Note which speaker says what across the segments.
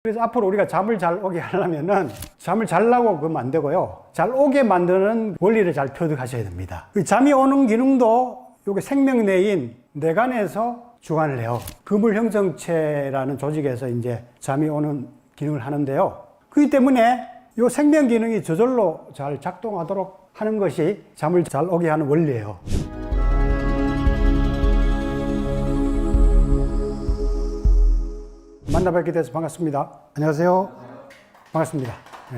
Speaker 1: 그래서 앞으로 우리가 잠을 잘 오게 하려면은 잠을 잘라고 그러면 안 되고요. 잘 오게 만드는 원리를 잘 터득하셔야 됩니다. 잠이 오는 기능도 요게 생명내인 뇌간에서 주관을 해요. 그물 형성체라는 조직에서 이제 잠이 오는 기능을 하는데요. 그렇기 때문에 요 생명 기능이 저절로 잘 작동하도록 하는 것이 잠을 잘 오게 하는 원리예요. 만나뵙게 돼서 반갑습니다. 안녕하세요. 반갑습니다. 네.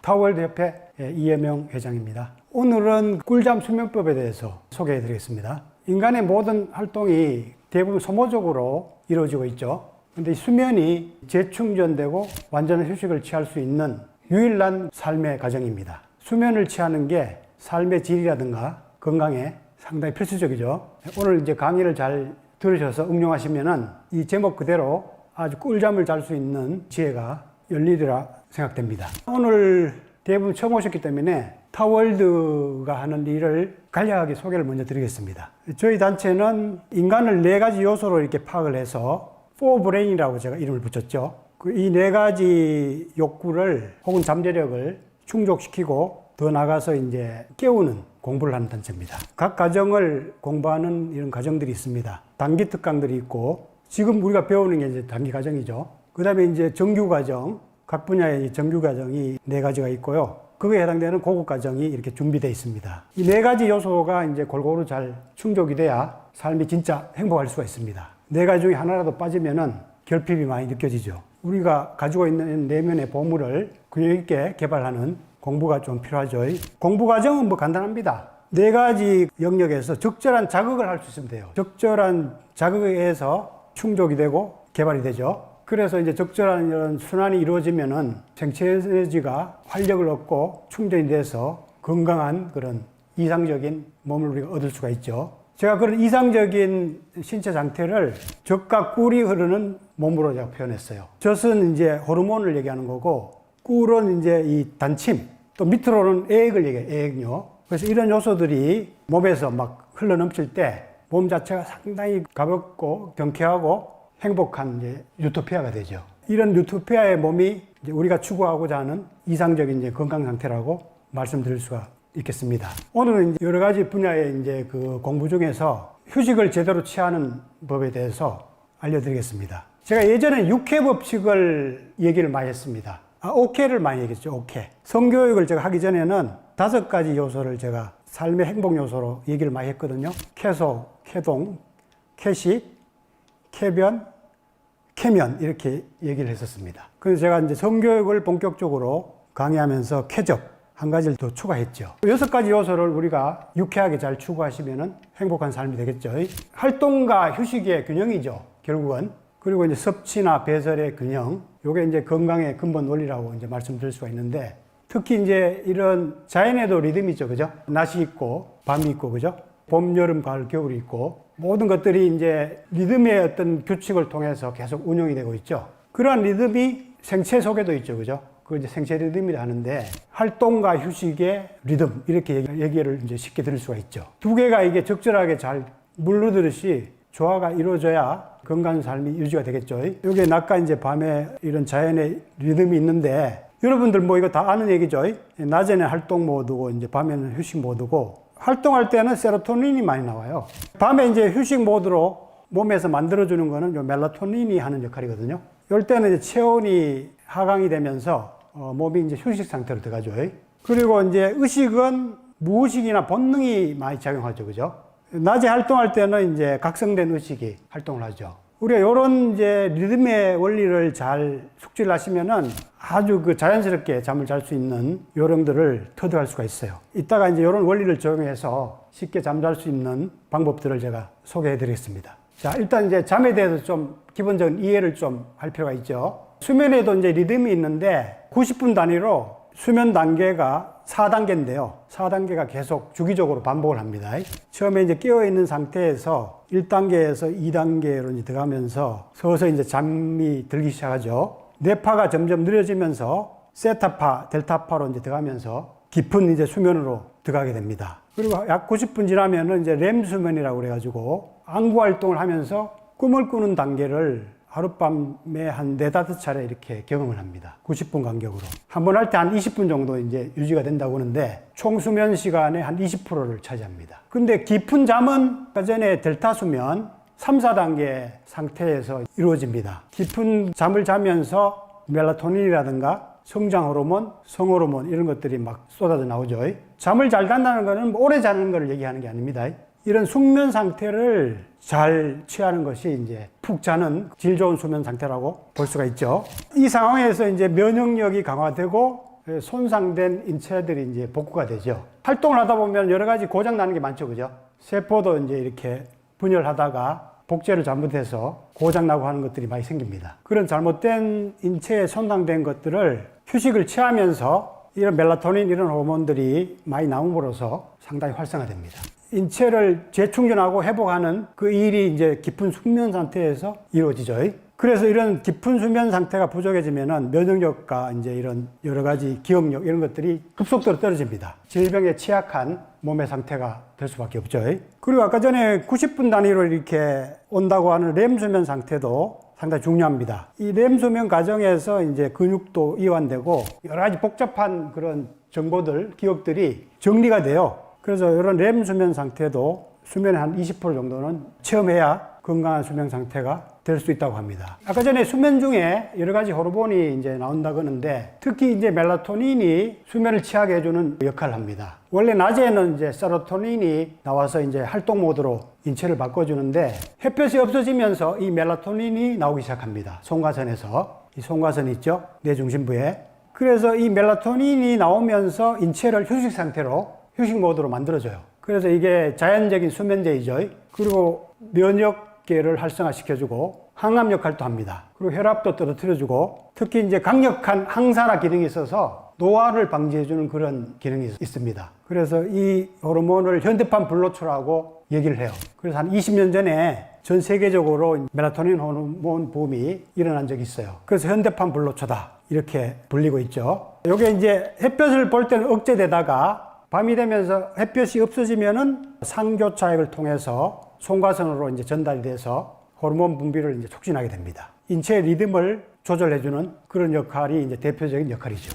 Speaker 1: 타워월드 협회 이혜명 회장입니다. 오늘은 꿀잠 수면법에 대해서 소개해 드리겠습니다. 인간의 모든 활동이 대부분 소모적으로 이루어지고 있죠. 근데 수면이 재충전되고 완전한 휴식을 취할 수 있는 유일한 삶의 과정입니다. 수면을 취하는 게 삶의 질이라든가 건강에 상당히 필수적이죠. 오늘 이제 강의를 잘 들으셔서 응용하시면은 이 제목 그대로 아주 꿀잠을 잘 수 있는 지혜가 열리리라 생각됩니다. 오늘 대부분 처음 오셨기 때문에 타워월드가 하는 일을 간략하게 소개를 먼저 드리겠습니다. 저희 단체는 인간을 4가지 요소로 이렇게 파악을 해서 4브레인이라고 제가 이름을 붙였죠. 이 4가지 욕구를 혹은 잠재력을 충족시키고 더 나가서 이제 깨우는 공부를 하는 단체입니다. 각 과정을 공부하는 이런 과정들이 있습니다. 단기 특강들이 있고 지금 우리가 배우는 게 이제 단기 과정이죠. 그 다음에 이제 정규 과정, 각 분야의 정규 과정이 4가지가 있고요. 그거에 해당되는 고급 과정이 이렇게 준비되어 있습니다. 이 4가지 요소가 이제 골고루 잘 충족이 돼야 삶이 진짜 행복할 수가 있습니다. 4가지 중에 하나라도 빠지면은 결핍이 많이 느껴지죠. 우리가 가지고 있는 내면의 보물을 균형 있게 개발하는 공부가 좀 필요하죠. 공부 과정은 뭐 간단합니다. 4가지 영역에서 적절한 자극을 할 수 있으면 돼요. 적절한 자극에 의해서 충족이 되고 개발이 되죠. 그래서 이제 적절한 이런 순환이 이루어지면은 생체 에너지가 활력을 얻고 충전이 돼서 건강한 그런 이상적인 몸을 우리가 얻을 수가 있죠. 제가 그런 이상적인 신체 상태를 젖과 꿀이 흐르는 몸으로 제가 표현했어요. 젖은 이제 호르몬을 얘기하는 거고, 꿀은 이제 이 단침, 또 밑으로는 애액을 얘기해요. 애액요. 그래서 이런 요소들이 몸에서 막 흘러넘칠 때 몸 자체가 상당히 가볍고 경쾌하고 행복한 이제 유토피아가 되죠. 이런 유토피아의 몸이 이제 우리가 추구하고자 하는 이상적인 이제 건강 상태라고 말씀드릴 수가 있겠습니다. 오늘은 이제 여러 가지 분야의 이제 그 공부 중에서 휴식을 제대로 취하는 법에 대해서 알려드리겠습니다. 제가 예전에 6회 법칙을 얘기를 많이 했습니다. 오케를 많이 얘기했죠. 오케. 성교육을 제가 하기 전에는 5가지 요소를 제가 삶의 행복 요소로 얘기를 많이 했거든요. 쾌소, 쾌동, 쾌식, 쾌변, 쾌면 이렇게 얘기를 했었습니다. 그래서 제가 이제 성교육을 본격적으로 강의하면서 쾌적 한 가지를 더 추가했죠. 6가지 요소를 우리가 유쾌하게 잘 추구하시면 행복한 삶이 되겠죠. 활동과 휴식의 균형이죠. 결국은. 그리고 이제 섭취나 배설의 균형. 요게 이제 건강의 근본 원리라고 이제 말씀드릴 수가 있는데, 특히 이제 이런 자연에도 리듬이 있죠. 그죠? 낮이 있고, 밤이 있고, 그죠? 봄, 여름, 가을, 겨울이 있고, 모든 것들이 이제 리듬의 어떤 규칙을 통해서 계속 운영이 되고 있죠. 그러한 리듬이 생체 속에도 있죠. 그죠? 그걸 이제 생체 리듬이라 하는데, 활동과 휴식의 리듬, 이렇게 얘기를 이제 쉽게 들을 수가 있죠. 2개가 이게 적절하게 잘 물르듯이 조화가 이루어져야 건강한 삶이 유지가 되겠죠. 여기에 낮과 이제 밤에 이런 자연의 리듬이 있는데, 여러분들 뭐 이거 다 아는 얘기죠. 낮에는 활동 모드고 이제 밤에는 휴식 모드고, 활동할 때는 세로토닌이 많이 나와요. 밤에 이제 휴식 모드로 몸에서 만들어주는 거는 요 멜라토닌이 하는 역할이거든요. 이럴 때는 이제 체온이 하강이 되면서 몸이 이제 휴식 상태로 들어가죠. 그리고 이제 의식은 무의식이나 본능이 많이 작용하죠. 그죠? 낮에 활동할 때는 이제 각성된 의식이 활동을 하죠. 우리가 이런 이제 리듬의 원리를 잘 숙지를 하시면은 아주 그 자연스럽게 잠을 잘 수 있는 요령들을 터득할 수가 있어요. 이따가 이제 이런 원리를 적용해서 쉽게 잠잘 수 있는 방법들을 제가 소개해 드리겠습니다. 자, 일단 이제 잠에 대해서 좀 기본적인 이해를 좀 할 필요가 있죠. 수면에도 이제 리듬이 있는데 90분 단위로 수면 단계가 4단계인데요. 4단계가 계속 주기적으로 반복을 합니다. 처음에 이제 깨어있는 상태에서 1단계에서 2단계로 이제 들어가면서 서서히 이제 잠이 들기 시작하죠. 뇌파가 점점 느려지면서 세타파, 델타파로 이제 들어가면서 깊은 이제 수면으로 들어가게 됩니다. 그리고 약 90분 지나면은 이제 렘 수면이라고 그래가지고 안구 활동을 하면서 꿈을 꾸는 단계를 하룻밤에 한 4-5차례 이렇게 경험을 합니다. 90분 간격으로. 한 번 할 때 한 20분 정도 이제 유지가 된다고 하는데 총 수면 시간의 한 20%를 차지합니다. 근데 깊은 잠은 아까 전에 델타 수면 3, 4단계 상태에서 이루어집니다. 깊은 잠을 자면서 멜라토닌이라든가 성장 호르몬, 성호르몬 이런 것들이 막 쏟아져 나오죠. 잠을 잘 잔다는 것은 오래 자는 것을 얘기하는 게 아닙니다. 이런 숙면 상태를 잘 취하는 것이 이제 푹 자는 질 좋은 수면 상태라고 볼 수가 있죠. 이 상황에서 이제 면역력이 강화되고 손상된 인체들이 이제 복구가 되죠. 활동을 하다 보면 여러 가지 고장 나는 게 많죠, 그죠? 세포도 이제 이렇게 분열하다가 복제를 잘못해서 고장 나고 하는 것들이 많이 생깁니다. 그런 잘못된 인체에 손상된 것들을 휴식을 취하면서 이런 멜라토닌 이런 호르몬들이 많이 나옴으로써 상당히 활성화됩니다. 인체를 재충전하고 회복하는 그 일이 이제 깊은 숙면 상태에서 이루어지죠. 그래서 이런 깊은 수면 상태가 부족해지면은 면역력과 이제 이런 여러 가지 기억력 이런 것들이 급속도로 떨어집니다. 질병에 취약한 몸의 상태가 될 수밖에 없죠. 그리고 아까 전에 90분 단위로 이렇게 온다고 하는 렘 수면 상태도 상당히 중요합니다. 이 렘 수면 과정에서 이제 근육도 이완되고 여러 가지 복잡한 그런 정보들, 기억들이 정리가 돼요. 그래서 이런 렘 수면 상태도 수면의 한 20% 정도는 체험해야 건강한 수면 상태가 될 수 있다고 합니다. 아까 전에 수면 중에 여러 가지 호르몬이 이제 나온다고 하는데 특히 이제 멜라토닌이 수면을 취하게 해주는 역할을 합니다. 원래 낮에는 이제 세로토닌이 나와서 이제 활동 모드로 인체를 바꿔주는데 햇볕이 없어지면서 이 멜라토닌이 나오기 시작합니다. 송가선에서. 이 송가선 있죠? 뇌 중심부에. 그래서 이 멜라토닌이 나오면서 인체를 휴식 상태로 휴식 모드로 만들어줘요. 그래서 이게 자연적인 수면제이죠. 그리고 면역계를 활성화시켜주고 항암 역할도 합니다. 그리고 혈압도 떨어뜨려주고 특히 이제 강력한 항산화 기능이 있어서 노화를 방지해주는 그런 기능이 있습니다. 그래서 이 호르몬을 현대판 불로초라고 얘기를 해요. 그래서 한 20년 전에 전 세계적으로 멜라토닌 호르몬 붐이 일어난 적이 있어요. 그래서 현대판 불로초다 이렇게 불리고 있죠. 이게 이제 햇볕을 볼 때는 억제되다가 밤이 되면서 햇볕이 없어지면은 상교차액을 통해서 송가선으로 이제 전달이 돼서 호르몬 분비를 이제 촉진하게 됩니다. 인체의 리듬을 조절해주는 그런 역할이 이제 대표적인 역할이죠.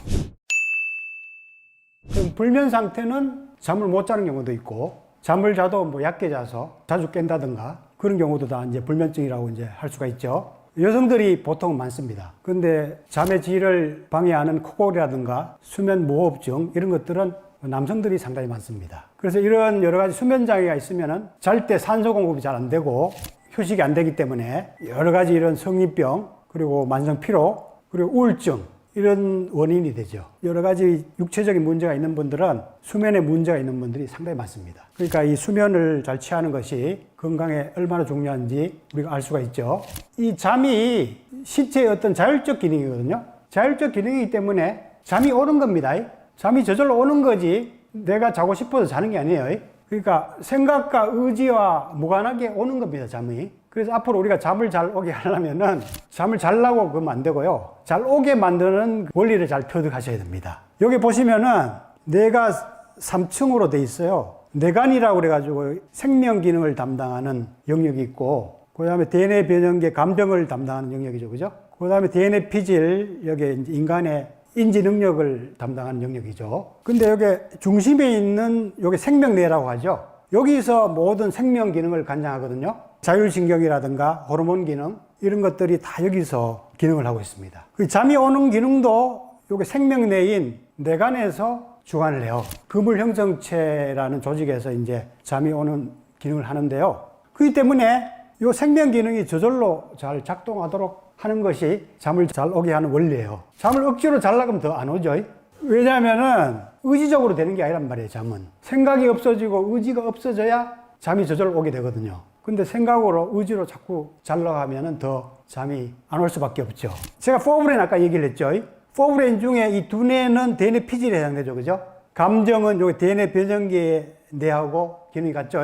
Speaker 1: 그럼 불면 상태는 잠을 못 자는 경우도 있고, 잠을 자도 뭐 얕게 자서 자주 깬다든가 그런 경우도 다 이제 불면증이라고 이제 할 수가 있죠. 여성들이 보통 많습니다. 근데 잠의 질을 방해하는 코골이라든가 수면 무호흡증 이런 것들은 남성들이 상당히 많습니다. 그래서 이런 여러 가지 수면 장애가 있으면은 잘 때 산소 공급이 잘 안 되고 휴식이 안 되기 때문에 여러 가지 이런 성인병 그리고 만성 피로 그리고 우울증 이런 원인이 되죠. 여러 가지 육체적인 문제가 있는 분들은 수면에 문제가 있는 분들이 상당히 많습니다. 그러니까 이 수면을 잘 취하는 것이 건강에 얼마나 중요한지 우리가 알 수가 있죠. 이 잠이 신체의 어떤 자율적 기능이거든요. 자율적 기능이기 때문에 잠이 오는 겁니다. 잠이 저절로 오는 거지 내가 자고 싶어서 자는 게 아니에요. 그러니까 생각과 의지와 무관하게 오는 겁니다, 잠이. 그래서 앞으로 우리가 잠을 잘 오게 하려면은 잠을 자려고 그러면 안 되고요. 잘 오게 만드는 원리를 잘 터득하셔야 됩니다. 여기 보시면은 뇌가 3층으로 돼 있어요. 뇌간이라고 그래가지고 생명 기능을 담당하는 영역이 있고, 그 다음에 DNA 변형계 감정을 담당하는 영역이죠, 그죠? 그 다음에 DNA 피질, 여기 이제 인간의 인지 능력을 담당하는 영역이죠. 근데 여기 중심에 있는 여기 생명뇌라고 하죠. 여기서 모든 생명 기능을 관장하거든요. 자율신경이라든가 호르몬 기능 이런 것들이 다 여기서 기능을 하고 있습니다. 그 잠이 오는 기능도 여기 생명뇌인 뇌간에서 주관을 해요. 그물형성체라는 조직에서 이제 잠이 오는 기능을 하는데요. 그렇기 때문에 이 생명 기능이 저절로 잘 작동하도록 하는 것이 잠을 잘 오게 하는 원리예요. 잠을 억지로 자려고 하면 더 안 오죠. 왜냐하면은 의지적으로 되는 게 아니란 말이에요, 잠은. 생각이 없어지고 의지가 없어져야 잠이 저절로 오게 되거든요. 근데 생각으로 의지로 자꾸 자려고 하면은 더 잠이 안 올 수밖에 없죠. 제가 포브레인 아까 얘기를 했죠. 포브레인 중에 이 두뇌는 대뇌 피질에 해당되죠, 그죠? 감정은 여기 대뇌 변형계의 뇌하고 기능이 같죠.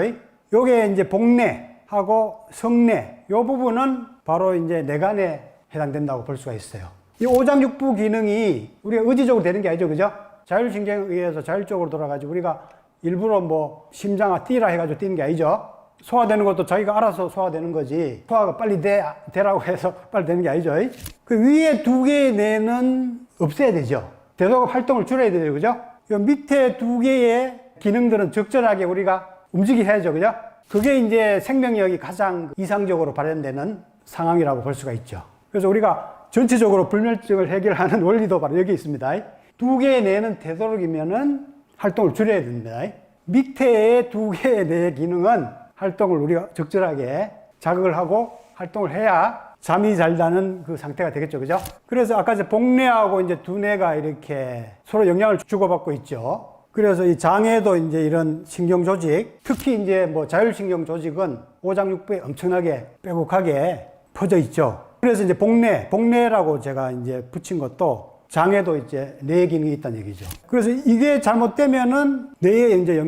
Speaker 1: 요게 이제 복뇌하고 성뇌, 요 부분은 바로 이제 뇌간에 해당된다고 볼 수가 있어요. 이 오장육부 기능이 우리가 의지적으로 되는 게 아니죠, 그죠? 자율신경에 의해서 자율적으로 돌아가지고 우리가 일부러 뭐 심장아 뛰라 해가지고 뛰는 게 아니죠. 소화되는 것도 자기가 알아서 소화되는 거지 소화가 빨리 되라고 해서 빨리 되는 게 아니죠. 그 위에 두 개의 뇌는 없애야 되죠. 되도록 활동을 줄여야 되죠. 그죠? 요 밑에 두 개의 기능들은 적절하게 우리가 움직이게 해야죠. 그죠? 그게 이제 생명력이 가장 이상적으로 발현되는 상황이라고 볼 수가 있죠. 그래서 우리가 전체적으로 불면증을 해결하는 원리도 바로 여기 있습니다. 두 개의 뇌는 되도록이면은 활동을 줄여야 됩니다. 밑에 두 개의 뇌 기능은 활동을 우리가 적절하게 자극을 하고 활동을 해야 잠이 잘 자는 그 상태가 되겠죠. 그죠? 그래서 아까 복뇌하고 이제 두 뇌가 이렇게 서로 영향을 주고받고 있죠. 그래서 이 장에도 이제 이런 신경 조직, 특히 이제 뭐 자율신경 조직은 오장육부에 엄청나게 빼곡하게 퍼져 있죠. 그래서 이제 복뇌라고 제가 이제 붙인 것도 장에도 이제 뇌 기능이 있다는 얘기죠. 그래서 이게 잘못되면은 뇌에 이제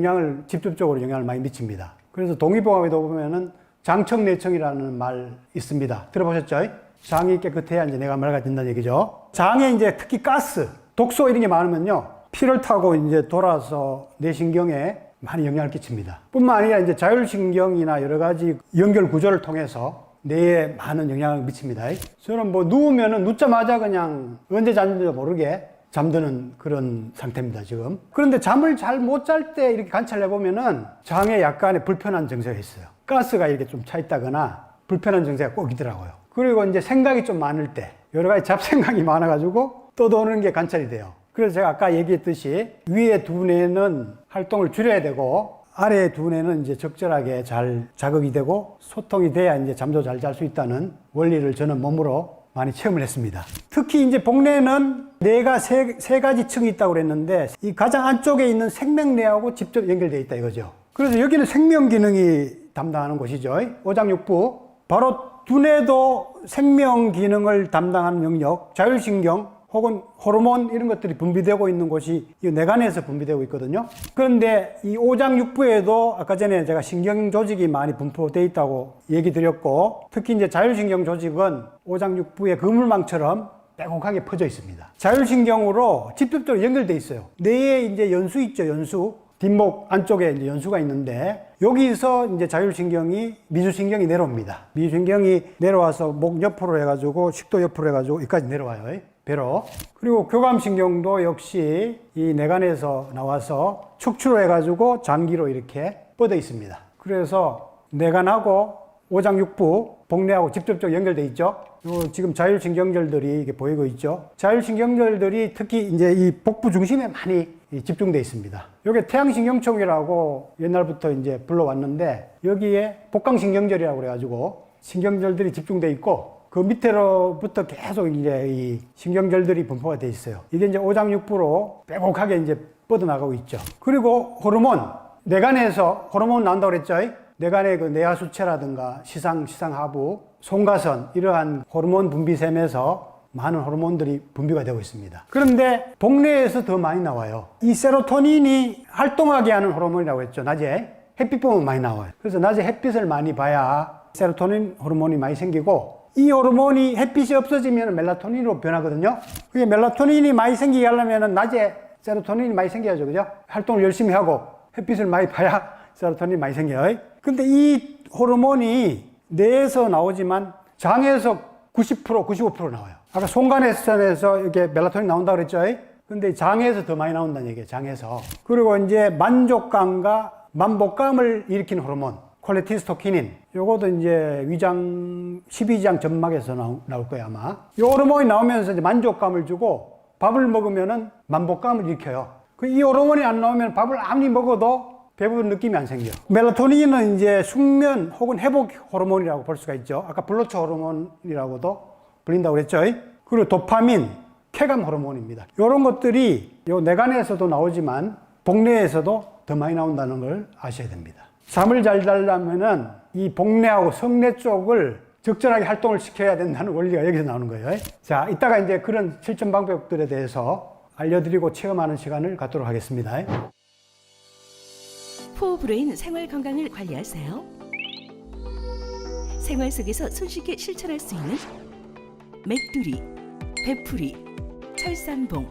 Speaker 1: 직접적으로 영향을 많이 미칩니다. 그래서 동의보감에도 보면은 장청내청이라는 말 있습니다. 들어보셨죠? 장이 깨끗해야 이제 뇌가 맑아진다는 얘기죠. 장에 이제 특히 가스, 독소 이런 게 많으면요. 피를 타고 이제 돌아서 뇌신경에 많이 영향을 끼칩니다. 뿐만 아니라 이제 자율신경이나 여러 가지 연결 구조를 통해서 뇌에 많은 영향을 미칩니다. 저는 뭐 누우면은 눕자마자 그냥 언제 잤는지도 모르게 잠드는 그런 상태입니다, 지금. 그런데 잠을 잘 못 잘 때 이렇게 관찰해 보면은 장에 약간의 불편한 증세가 있어요. 가스가 이렇게 좀 차 있다거나 불편한 증세가 꼭 있더라고요. 그리고 이제 생각이 좀 많을 때 여러 가지 잡생각이 많아가지고 떠도는 게 관찰이 돼요. 그래서 제가 아까 얘기했듯이 위에 두 뇌는 활동을 줄여야 되고 아래 두 뇌는 이제 적절하게 잘 자극이 되고 소통이 돼야 이제 잠도 잘 잘 수 있다는 원리를 저는 몸으로 많이 체험을 했습니다. 특히 이제 복뇌는 뇌가 세 가지 층이 있다고 그랬는데 이 가장 안쪽에 있는 생명뇌하고 직접 연결되어 있다 이거죠. 그래서 여기는 생명 기능이 담당하는 곳이죠. 오장육부. 바로 두뇌도 생명 기능을 담당하는 영역, 자율신경 혹은 호르몬 이런 것들이 분비되고 있는 곳이 이 뇌간에서 분비되고 있거든요. 그런데 이 오장육부에도 아까 전에 제가 신경 조직이 많이 분포되어 있다고 얘기 드렸고 특히 이제 자율신경 조직은 오장육부의 그물망처럼 빼곡하게 퍼져 있습니다. 자율신경으로 직접적으로 연결되어 있어요. 뇌에 이제 연수 있죠, 연수. 뒷목 안쪽에 이제 연수가 있는데 여기서 이제 자율신경이 미주신경이 내려옵니다. 미주신경이 내려와서 목 옆으로 해가지고 식도 옆으로 해가지고 여기까지 내려와요. 배로. 그리고 교감신경도 역시 이 뇌간에서 나와서 척추로 해가지고 장기로 이렇게 뻗어 있습니다. 그래서 뇌간하고 오장육부, 복뇌하고 직접적으로 연결되어 있죠. 요 지금 자율신경절들이 이렇게 보이고 있죠. 자율신경절들이 특히 이제 이 복부 중심에 많이 집중되어 있습니다. 이게 태양신경총이라고 옛날부터 이제 불러왔는데 여기에 복강신경절이라고 그래가지고 신경절들이 집중되어 있고 그 밑으로부터 계속 이제 이 신경절들이 분포가 되어 있어요. 이게 이제 오장육부로 빼곡하게 이제 뻗어나가고 있죠. 그리고 호르몬, 뇌간에서 호르몬 나온다고 그랬죠. 뇌간의 그 뇌하수체라든가 시상하부, 송가선 이러한 호르몬 분비샘에서 많은 호르몬들이 분비가 되고 있습니다. 그런데 복뇌에서 더 많이 나와요. 이 세로토닌이 활동하게 하는 호르몬이라고 했죠. 낮에 햇빛 보면 많이 나와요. 그래서 낮에 햇빛을 많이 봐야 세로토닌 호르몬이 많이 생기고 이 호르몬이 햇빛이 없어지면 멜라토닌으로 변하거든요. 그게 멜라토닌이 많이 생기게 하려면 낮에 세로토닌이 많이 생겨야죠. 그죠? 활동을 열심히 하고 햇빛을 많이 봐야 세로토닌이 많이 생겨요. 근데 이 호르몬이 뇌에서 나오지만 장에서 90%, 95% 나와요. 아까 송간에서 이렇게 멜라토닌 나온다고 그랬죠? 근데 장에서 더 많이 나온다는 얘기예요. 장에서. 그리고 이제 만족감과 만복감을 일으키는 호르몬, 콜레티스토키닌. 요것도 이제 위장, 12장 점막에서 나올 거예요, 아마. 이 호르몬이 나오면서 이제 만족감을 주고 밥을 먹으면은 만복감을 일으켜요. 이 호르몬이 안 나오면 밥을 아무리 먹어도 배부른 느낌이 안 생겨요. 멜라토닌은 이제 숙면 혹은 회복 호르몬이라고 볼 수가 있죠. 아까 블루초 호르몬이라고도 불린다고 그랬죠. 그리고 도파민, 쾌감 호르몬입니다. 이런 것들이 요 뇌간에서도 나오지만 복뇌에서도 더 많이 나온다는 걸 아셔야 됩니다. 잠을 잘 자려면은 이 복뇌하고 성뇌 쪽을 적절하게 활동을 시켜야 된다는 원리가 여기서 나오는 거예요. 자, 이따가 이제 그런 실천 방법들에 대해서 알려드리고 체험하는 시간을 갖도록 하겠습니다.
Speaker 2: 호흡으로 인 생활 건강을 관리하세요. 생활 속에서 손쉽게 실천할 수 있는 맥두리, 배풀이, 철산봉,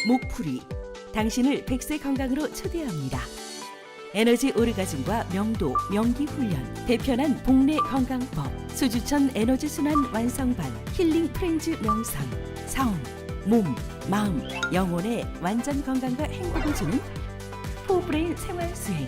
Speaker 2: 목풀이, 당신을 100세 건강으로 초대합니다. 에너지 오르가즘과 명도, 명기 훈련, 대편한 복내 건강법, 수주천 에너지 순환 완성반, 힐링 프렌즈 명상, 성, 몸, 마음, 영혼의 완전 건강과 행복을 주는 포브레인 생활 수행.